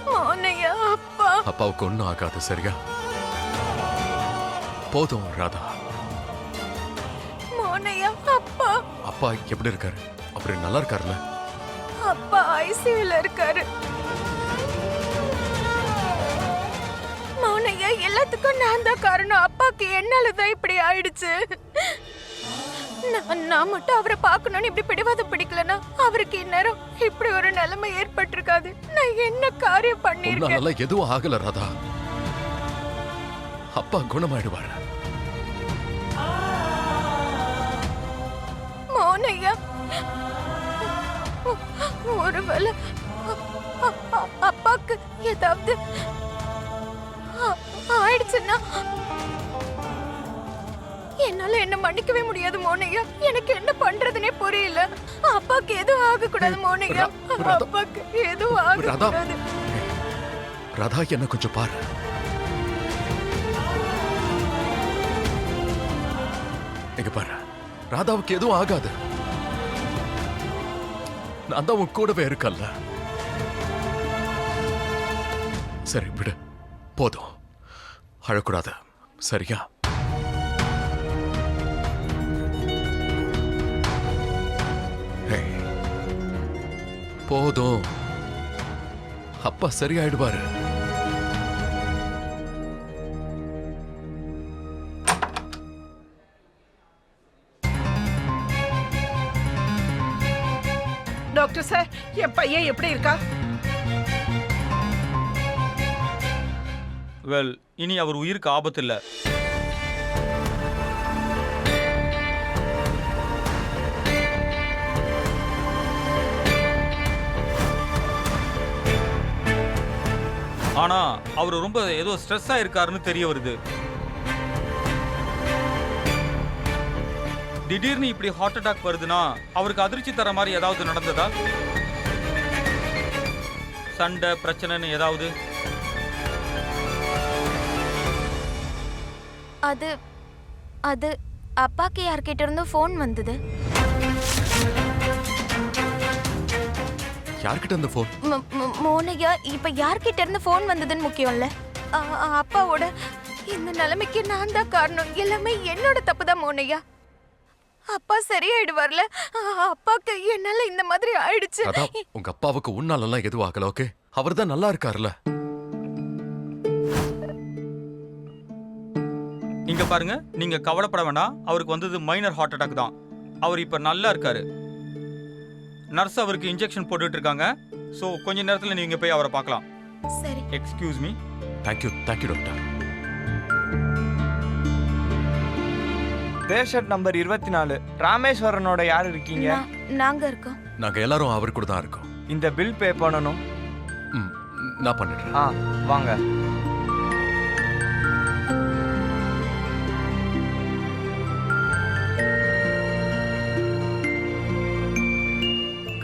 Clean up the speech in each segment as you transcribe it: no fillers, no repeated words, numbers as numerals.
மௌனையா அப்பா. அப்பாவுக்கு ஒன்னும் ஆகாது, சரியா? போதும் ராதா. மௌனையா அப்பா. அப்பா எப்படி இருக்காரு? அப்படி நல்லா இருக்காருல்ல? அப்பா ஐசியூல இருக்காரு. மௌனையா, எல்லாத்துக்கும் நான் தான் காரணம். அப்பாக்கு என்னாலதான் இப்படி ஆயிடுச்சு. நான் மட்டும் அவரை பார்க்கணும்னு இப்படி பிடிவாதம் பிடிக்கலனா அவருக்கு இந்நேரம் இப்படி ஒரு நிலைமை ஏற்பட்டிருக்காது. நான் என்ன காரியம் பண்ணிருக்கேன்? எதுவும் ஆகல ராதா. அப்பா குணமாயிடுவாரு. மௌனையா, ஒருவேளை அப்பாக்கு ஏதாவது ஆயிடுச்சுன்னா என்னால என்ன மன்னிக்கவே முடியாது மௌனையா. எனக்கு என்ன பண்றதுனே புரியல. அப்பாக்கு எதுவும் ஆக கூடாது மௌனையா. அப்பாக்கு எதுவும் ஆக கூடாது. ராதா, என்ன கொஞ்சம் பாரு. இங்க பாரு, ராதாவுக்கு எதுவும் ஆகாது. நான் தான் உன் கூடவே இருக்கல்ல. சரி விடு, போதும். அழக்கூடாது, சரியா? போதும். அப்பா சரியாயிடுவாரு. டாக்டர் சார், என் பையன் எப்படி இருக்கா? வெல், இனி அவர் உயிருக்கு ஆபத்து இல்ல. ஆனா அவர் ரொம்ப ஏதோ ஸ்ட்ரெஸ்ஸா இருக்காருன்னு தெரிய வருது. திடீர்னு இப்படி ஹார்ட் அட்டாக் வருதுன்னா அவருக்கு அதிர்ச்சி தர மாதிரி ஏதாவது நடந்ததா? சண்டை பிரச்சனைன்னு ஏதாவது? அது அது அப்பாக்கு யார்கிட்ட இருந்து ஃபோன் வந்தது. யார்கிட்ட இருந்து ஃபோன்? மௌனையா, இப்ப யார்கிட்ட இருந்து ஃபோன் வந்ததுன்னு முக்கியம் இல்ல. அப்பாவோட இந்த நிலைமைக்கு நான் தான் காரணம். எல்லாமே என்னோட தப்பு தான் மௌனையா. அப்பா சரியாயிடுவார்ல. அப்பாக்கு என்னால இந்த மாதிரி ஆயிடுச்சு. உங்க அப்பாவுக்கு உன்னாலெல்லாம் எதுவும் ஆகல. ஓகே, அவர் தான் நல்லா இருக்காருல்ல. இங்க பாருங்க, நீங்க கவலைப்பட வேண்டாம். அவருக்கு வந்தது மைனர் ஹார்ட் அட்டாக் தான். அவர் இப்ப நல்லா இருக்காரு. நர்ஸ் அவருக்கு இன்ஜெக்ஷன் போட்டுட்டு இருக்காங்க. சோ கொஞ்ச நேரத்துல நீங்க போய் அவரை பார்க்கலாம். சரி. Excuse me. Thank you doctor. Patient number 24 ராமேஸ்வரனோட யார் இருக்கீங்க? நாங்க இருக்கோம். நாங்க எல்லாரும் அவர் கூட தான் இருக்கோம். இந்த பில் பே பண்ணணும். நான் பண்ணிடுறேன். வாங்க.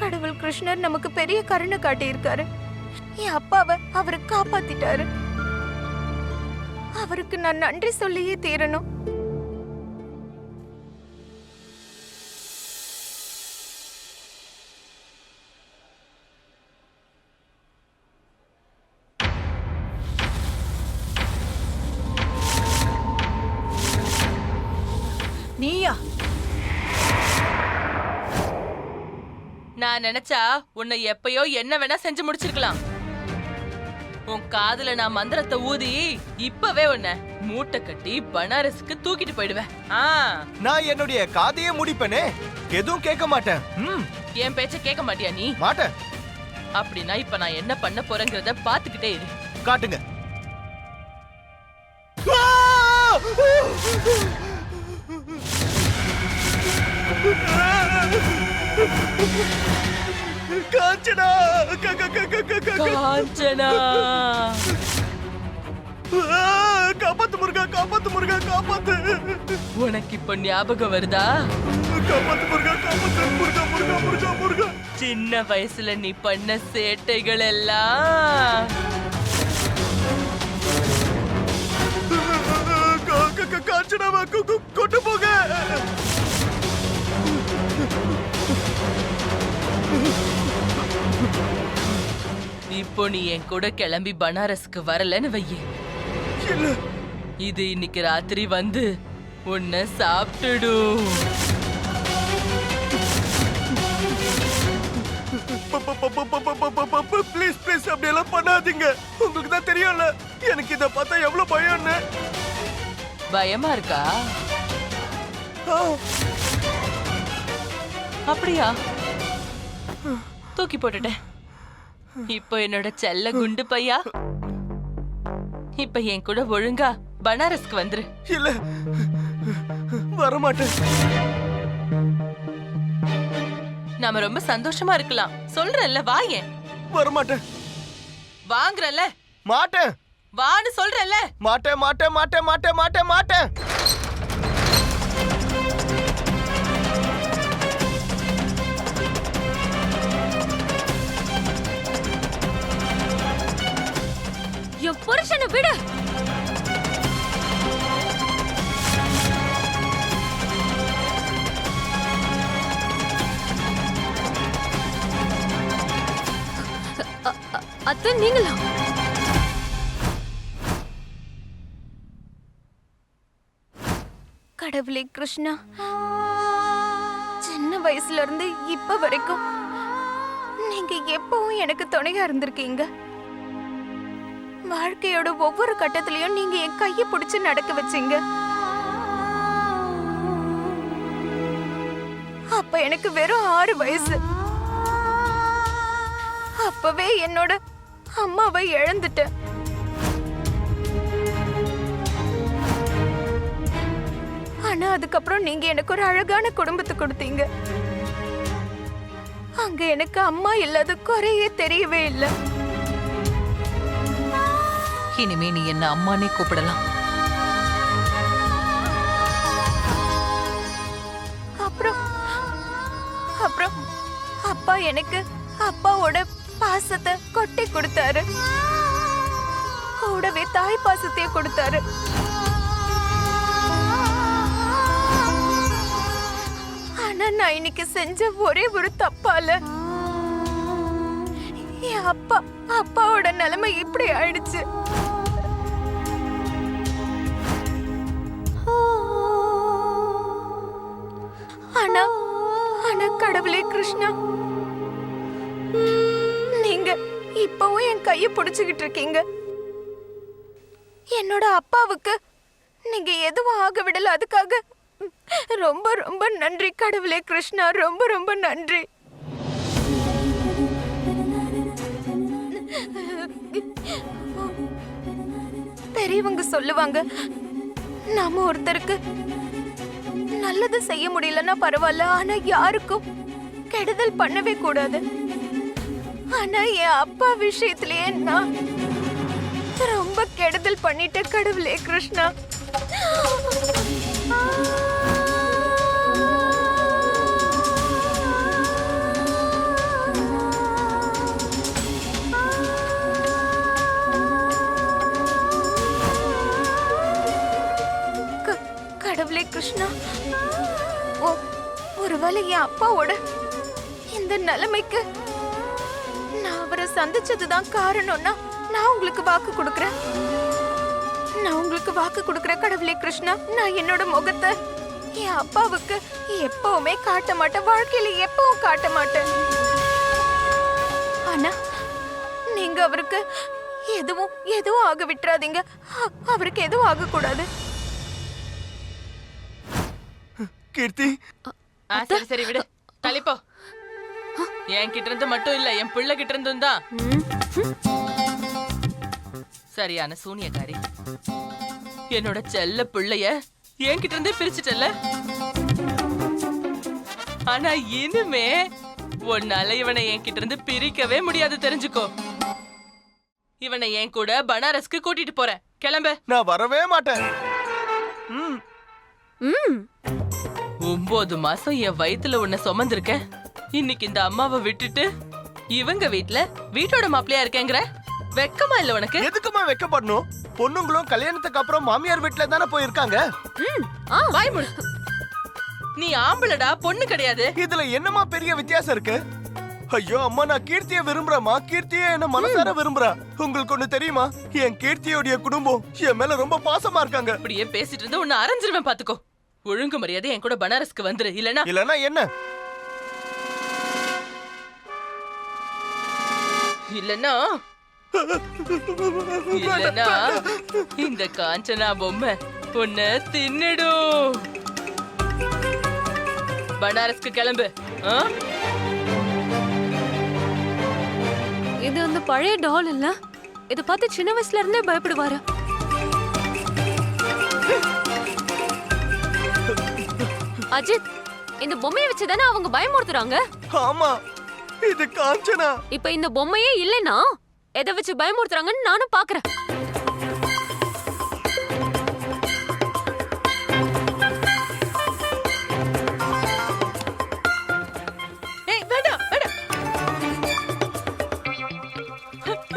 கடவுள் கிருஷ்ணர் நமக்கு பெரிய கருணை காட்டி இருக்காரு. என் அப்பாவை அவரு காப்பாத்திட்டாரு. அவருக்கு நான் நன்றி சொல்லியே தீரணும். நீயா? நான் நினைச்சா உன்னை எப்பயோ என்ன வேணா செஞ்சு முடிச்சிருக்கலாம். உன் காதுல நான் மந்திரத்தை ஊதி இப்பவே உன்னை மூட்டை கட்டி பனாரஸ்க்கு தூக்கிட்டு போயிடுவேன். நான் என்னுடைய காதையே முடிப்பேனே, எதுவும் கேட்க மாட்டேன். என் பேச்ச கேட்க மாட்டியா நீ? மாட்டேன். அப்படின்னா இப்ப நான் என்ன பண்ண போறேங்கிறத பாத்துக்கிட்டே இரு. காட்டுங்க. காஞ்சனா! காஞ்சனா! காப்பாத்து முருகா, காப்பாத்து முருகா, காப்பாத்து! உனக்கு இப்ப ஞாபகம் வருதா? காப்பாத்து முருகா, காப்பாத்து முருகா, முருகா, முருகா, முருகா! சின்ன வயசுல நீ பண்ண சேட்டைகள் எல்லாம் காஞ்சனாவை கொண்டு போக! இப்போ நீ என் கூட கிளம்பி பனாரஸ்க்கு வரலன்னு வையே, இல்ல இது இன்னைக்கு ராத்திரி வந்து உன்னை சாப்பிட்டுடும். ப்ளீஸ் ப்ளீஸ் அப்படி எல்லாம் பண்ணாதீங்க. உங்களுக்கு தான் தெரியும்ல எனக்கு இத பார்த்தா எவ்வளவு பயம்னு. பயமா இருக்கா? ஆ, அப்படியா? தூக்கி போட்டுட்டேன். இப்போ என்னோட செல்ல குண்டு பையா, இப்ப என் கூட ஒழுங்கா பனாரஸ்க்கு வந்துரு. இல்ல வரமாட்டேன். நாம ரொம்ப சந்தோஷமா இருக்கலாம். சொல்றேன்ல, வாயேன். வரமாட்டேன். வாங்குறல்ல, மாட்டேன் வான்னு சொல்றேன்ல. மாட்டேன் மாட்டேன் மாட்டேன் மாட்டேன் மாட்டேன் மாட்டேன். என் புருஷனை விடு. அத்தை நீங்களா? கடவுளே கிருஷ்ணா, சின்ன வயசுல இருந்து இப்ப வரைக்கும் நீங்க எப்பவும் எனக்கு துணையா இருந்திருக்கீங்க. வாழ்க்கையோட ஒவ்வொரு கட்டத்திலயும் நீங்க என் கையை பிடிச்சு நடக்க வச்சீங்க. அப்ப எனக்கு வெறும் 6 வயசு. அப்பவே என்னோட அம்மாவை இழந்துட்டேன். ஆனா அதுக்கப்புறம் நீங்க எனக்கு ஒரு அழகான குடும்பத்தை கொடுத்தீங்க. அங்க எனக்கு அம்மா இல்லாத குறையே தெரியவே இல்லை. இனிமே நீ என்ன அம்மானே கூப்பிடலாம். அப்புறம் அப்புறம் அப்பா எனக்கு அப்பாவோட பாசத்தை கொட்டி கொடுத்தாரு. கூடவே தாய் பாசத்தையே கொடுத்தாரு. ஆனா நான் இன்னைக்கு செஞ்ச ஒரே ஒரு தப்பால என் அப்பாவோட நிலைமை இப்படி ஆயிடுச்சு. ஆனா ஆனா கடவுளே கிருஷ்ணா, நீங்க இப்பவும் என் கையை பிடிச்சுக்கிட்டு இருக்கீங்க. என்னோட அப்பாவுக்கு நீங்க எதுவும் ஆக விடல. அதுக்காக ரொம்ப ரொம்ப நன்றி கடவுளே கிருஷ்ணா, ரொம்ப ரொம்ப நன்றி. பெரியவங்க சொல்லுவாங்க, நாம ஒருத்தருக்கு நல்லது செய்ய முடியலன்னா பரவாயில்ல, ஆனா யாருக்கும் கெடுதல் பண்ணவே கூடாது. ஆனா என் அப்பா விஷயத்திலேயே நான் ரொம்ப கெடுதல் பண்ணிட்டேன் கடவுளே கிருஷ்ணா. கடவுளே கிருஷ்ணா, ஒருவேளை என் அப்பாவோட இந்த நிலைமைக்கு நான் அவரை சந்திச்சதுதான் காரணம்னா நான் உங்களுக்கு வாக்கு கொடுக்கறேன். நான் உங்களுக்கு வாக்கு கொடுக்கறேன் கடவுளே கிருஷ்ணா. நான் என்னோட முகத்தை என் அப்பாவுக்கு எப்பவுமே காட்ட மாட்டேன். வாழ்க்கையில எப்பவும் காட்ட மாட்டேன். ஆனா நீங்க அவருக்கு எதுவும் ஆக விட்டுறாதீங்க. அவருக்கு எதுவும் ஆக கூடாது. கீர்த்தி சரி சரி விடு, தள்ளிப்போ. என் கிட்ட இருந்து மட்டும் இல்ல, என் பிள்ளை கிட்ட இருந்தும் தான். சரியான சூனியக்காரி. என்னோட செல்ல பிள்ளைய என்கிட்ட இருந்தே பிரிச்சுட்டல. ஆனா இனிமே உன்னால இவனை என்கிட்ட இருந்து பிரிக்கவே முடியாது, தெரிஞ்சுக்கோ. இவனை என் கூட பனாரஸ்க்கு கூட்டிட்டு போறேன். கிளம்பு. நான் வரவே மாட்டேன். 9 மாசம் என் வயித்துல உன்னை சுமந்திருக்க. இன்னைக்கு இந்த அம்மாவை விட்டுட்டு இவங்க வீட்டோட மாப்பிள்ளையா இருக்கேங்கிற வெக்கமா இல்ல உனக்கு? எதுக்குமா வெக்கப்படணும்? பொண்ணுங்களும் கல்யாணத்துக்கு அப்புறம் மாமியார் வீட்டுல தானே போயிருக்காங்க. வாய் மூடு. நீ ஆம்பளடா, பொண்ணு கிடையாது. இதுல என்னமா பெரிய வித்தியாசம் இருக்கு? ஐயோ அம்மா, நான் கீர்த்தியை விரும்புறேம்மா. கீர்த்தியே என்ன மனசார விரும்புறா. உங்களுக்கு ஒண்ணு தெரியுமா? என் கீர்த்தியோடைய குடும்பம் என் மேல ரொம்ப பாசமா இருக்காங்க. இப்படியே பேசிட்டு இருந்து உன்னை அரைஞ்சிருவேன் பாத்துக்கோ. ஒழுங்கு மரியாதை என் கூட பனாரஸ்க்கு வந்துரு, இல்லனா இல்லனா என்ன? இல்லனா இல்லனா இந்த காஞ்சனா பொம்மை உன்னை தின்னுடும். பனாரஸ்க்கு கிளம்பு. இது அந்த பழைய டால் இல்ல? இத பார்த்து சின்ன வயசுல இருந்தே பயப்படுவாரு. அஜித், இந்த பொம்மையை வச்சுதானே அவங்க பயமுறுத்துறாங்க? ஆமா, இது காஞ்சனா. இப்ப இந்த பொம்மையே இல்லைன்னா எதை வச்சு பயமுறுத்துறாங்கன்னு நானும் பாக்குறேன். ஏய் வேண்டாம் வேண்டாம்.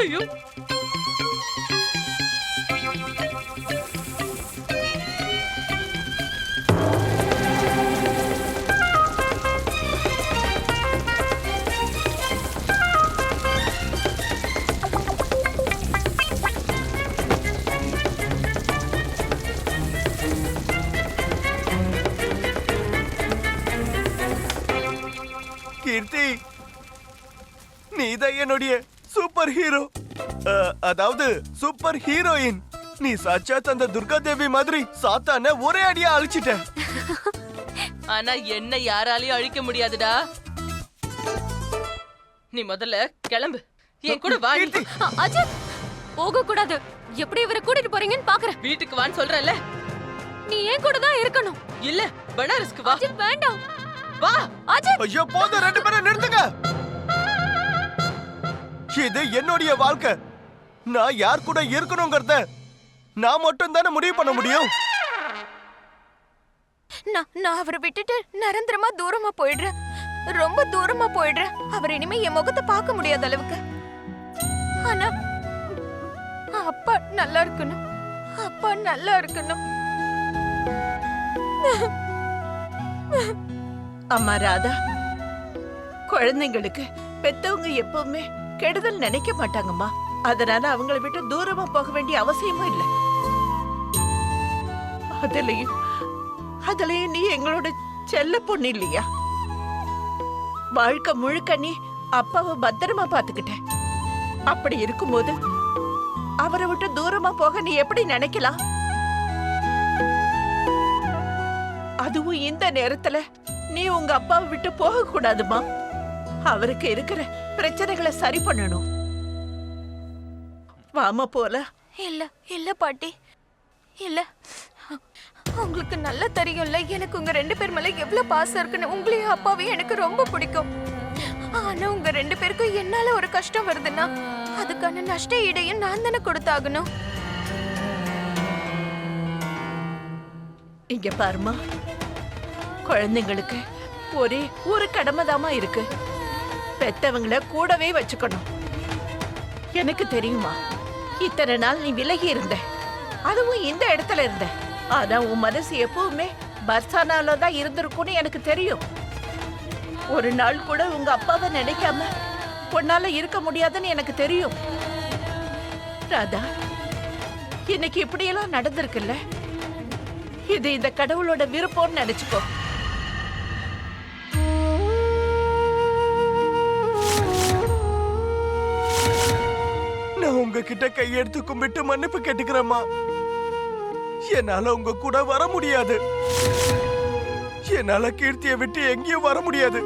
ஐயோ கீர்த்தி, நீதான் என்னுடைய சூப்பர் ஹீரோ. அதாவது சூப்பர் ஹீரோயின். நீ சாட்சாத் அந்த துர்கா தேவி மாதிரி சாத்தான ஒரே அடியா அழிச்சிட்ட. ஆனா என்ன யாராலையும் அழிக்க முடியாதுடா. நீ முதல்ல கிளம்பு, என் கூட வா. கீர்த்தி, அஜித், போக கூடாது. எப்படி இவரை கூட்டிட்டு போறீங்கன்னு பாக்குறேன். வீட்டுக்கு வான்னு சொல்றேன்ல. நீ ஏன் கூட தான் இருக்கணும். இல்ல பனாரஸ்க்கு வா. அஜித் வேண்டாம். வா அஜித், ஐயோ போதும், ரெண்டு பேரும் நிறுத்துங்க. இது என்னுடைய வாழ்க்கை. நான் யார் கூட இருக்கணுங்கிறத நான் மட்டும் தானே முடிவு பண்ண முடியும். நான் அவரை விட்டுட்டு நிரந்தரமா தூரமா போயிடுறேன். ரொம்ப தூரமா போயிடுறேன். அவர் இனிமே என் முகத்தை பார்க்க முடியாத அளவுக்கு. ஆனா அப்பா நல்லா இருக்கணும். அப்பா நல்லா இருக்கணும். அம்மா ராதா, குழந்தைங்களுக்கு பெத்தவங்க எப்பவுமே கெடுதல் நினைக்க மாட்டாங்கம்மா. அதனால அவங்கள விட்டு தூரமா போக வேண்டிய அவசியமும் இல்லை. அதுலயும் நீ எங்களோட செல்ல பொண்ணு இல்லையா? வாழ்க்கை முழுக்க நீ அப்பாவை பத்திரமா பாத்துக்கிட்ட. அப்படி இருக்கும்போது அவரை விட்டு தூரமா போக நீ எப்படி நினைக்கலாம்? அதுவும் இந்த நேரத்துல நீ உங்க அப்பாவை விட்டு போக கூடாதுமா. அவருக்கு இருக்கிற பிரச்சனைகளை சரி பண்ணணும். வாமா போல. இல்ல இல்ல பாட்டி, இல்ல. உங்களுக்கு நல்லா தெரியும்ல எனக்கு உங்க ரெண்டு பேர் மேல எவ்வளவு பாசம் இருக்குன்னு. உங்களையும் அப்பாவையும் எனக்கு ரொம்ப பிடிக்கும். ஆனா உங்க ரெண்டு பேருக்கும் என்னால ஒரு கஷ்டம் வருதுன்னா அதுக்கான நஷ்ட ஈடையும் நான் தானே கொடுத்தாகணும். இங்க பாருமா, குழந்தைங்களுக்கு ஒரே ஒரு கடமைதாமா இருக்கு. பெத்தவங்கள கூடவே வச்சுக்கணும். எனக்கு தெரியுமா, இத்தனை நாள் நீ விலகி இருந்த, அதுவும் இந்த இடத்துல இருந்த. ஆனா உன் மனசு எப்பவுமே பர்சானால தான் இருந்திருக்கும்னு எனக்கு தெரியும். ஒரு நாள் கூட உங்க அப்பாவை நினைக்காம உன்னால இருக்க முடியாதுன்னு எனக்கு தெரியும். ராதா, இன்னைக்கு இப்படியெல்லாம் நடந்திருக்குல்ல, இது இந்த கடவுளோட விருப்பம்னு நினைச்சுக்கோ. நான் உங்ககிட்ட கையெடுத்து கும்பிட்டு மன்னிப்பு கேட்டுக்கிறேம்மா. என்னால உங்க கூட வர முடியாது. என்னால கீர்த்தியை விட்டு எங்கேயும் வர முடியாது.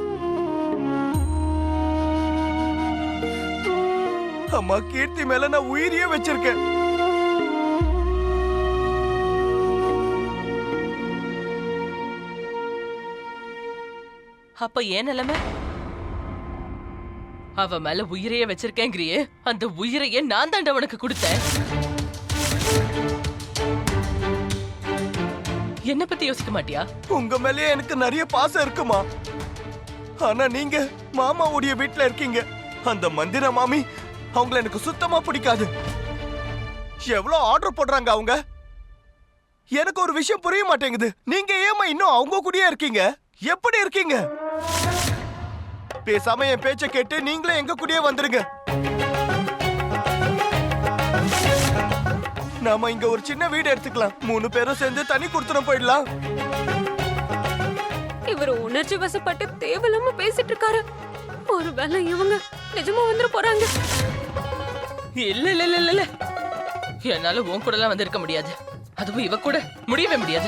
அம்மா, கீர்த்தி மேல நான் உயிரியே வச்சிருக்கேன். அப்ப ஏன் நிலைமை? அவ மேல உயிரையே வச்சிருக்கேங்கிறியே, அந்த உயிரையே நான் தாண்ட உனக்கு கொடுத்தேன். என்ன பத்தி யோசிக்க மாட்டியா? உங்க மேலயே எனக்கு நிறைய பாசம் இருக்குமா. ஆனா நீங்க மாமாவுடைய வீட்டுல இருக்கீங்க. அந்த மந்திர மாமி, அவங்கள எனக்கு சுத்தமா பிடிக்காது. எவ்வளவு ஆர்டர் போடுறாங்க அவங்க. எனக்கு ஒரு விஷயம் புரிய மாட்டேங்குது. நீங்க ஏமா இன்னும் அவங்க கூடயே இருக்கீங்க? எப்படி இருக்கீங்க? பேசாம என் பேச்ச கேட்டு நீங்களே எங்க கூடயே வந்துருங்க. நாம இங்க ஒரு சின்ன வீடு எடுத்துக்கலாம். 3 பேரும் சேர்ந்து தனி குடுத்துனம் போயிடலாம். இவர் உணர்ச்சி வசப்பட்டு தேவையில்லாம பேசிட்டு இருக்காரு. ஒருவேளை இவங்க நிஜமா வந்துட போறாங்க. இல்ல இல்ல இல்ல இல்ல, இல்ல என்னால உன் கூட எல்லாம் வந்திருக்க முடியாது. அதுவும் இவ கூட முடியவே முடியாது.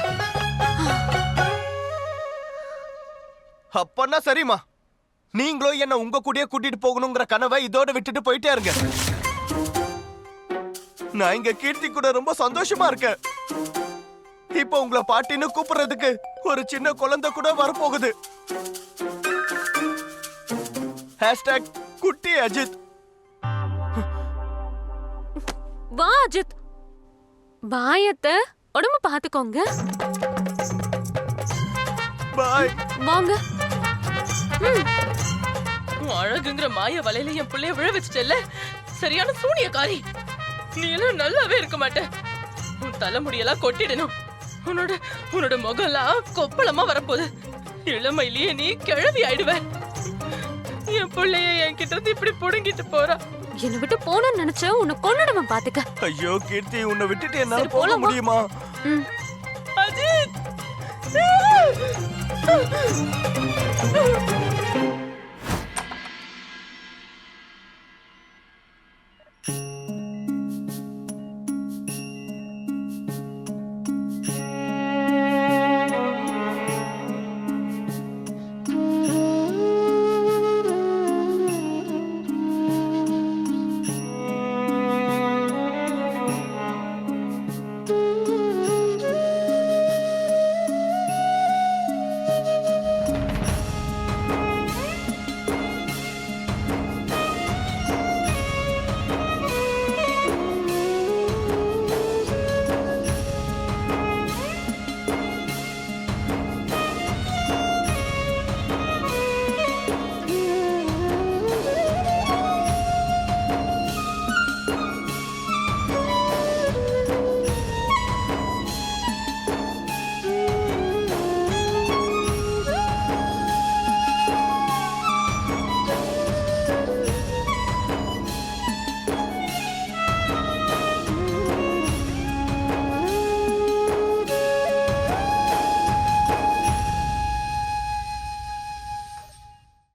அப்பன்னா சரிம்மா, நீங்களும் என்ன உங்க கூடயே கூட்டிட்டு போகணுங்கிற கனவை இதோட விட்டுட்டு போயிட்டே இருங்க. நான் இங்க கீர்த்தி கூட ரொம்ப சந்தோஷமா இருக்கேன். இப்போ உங்களை பாட்டின்னு கூப்பிடுறதுக்கு ஒரு சின்ன குழந்தை கூட வரப்போகுது. #குட்டி அஜித். வா அஜித், பாயத்த உடம்பு பாத்துக்கோங்க. பாய். வாங்க. உன் அழகுங்கிற மாய வலையில என் பிள்ளைய விழ வச்சுட்டல. சரியான சூனியக்காரி. நீ எல்லாம் நல்லாவே இருக்க மாட்ட. உன் தலைமுடியெல்லாம் கொட்டிடணும். உன்னோட முகம்லாம் கொப்பளமா வரப்போகுது. இளமையிலேயே நீ கிழவி ஆயிடுவ. என் பிள்ளைய என்கிட்ட இருந்து இப்படி புடுங்கிட்டு போறா. என்னை விட்டு போனன்னு நினைச்ச உன்னை கொன்னுடுவேன் பாத்துக்க. ஐயோ கீர்த்தி, உன்னை விட்டுட்டு என்னால சரி, போக போலாமா? முடியுமா? அஜித்!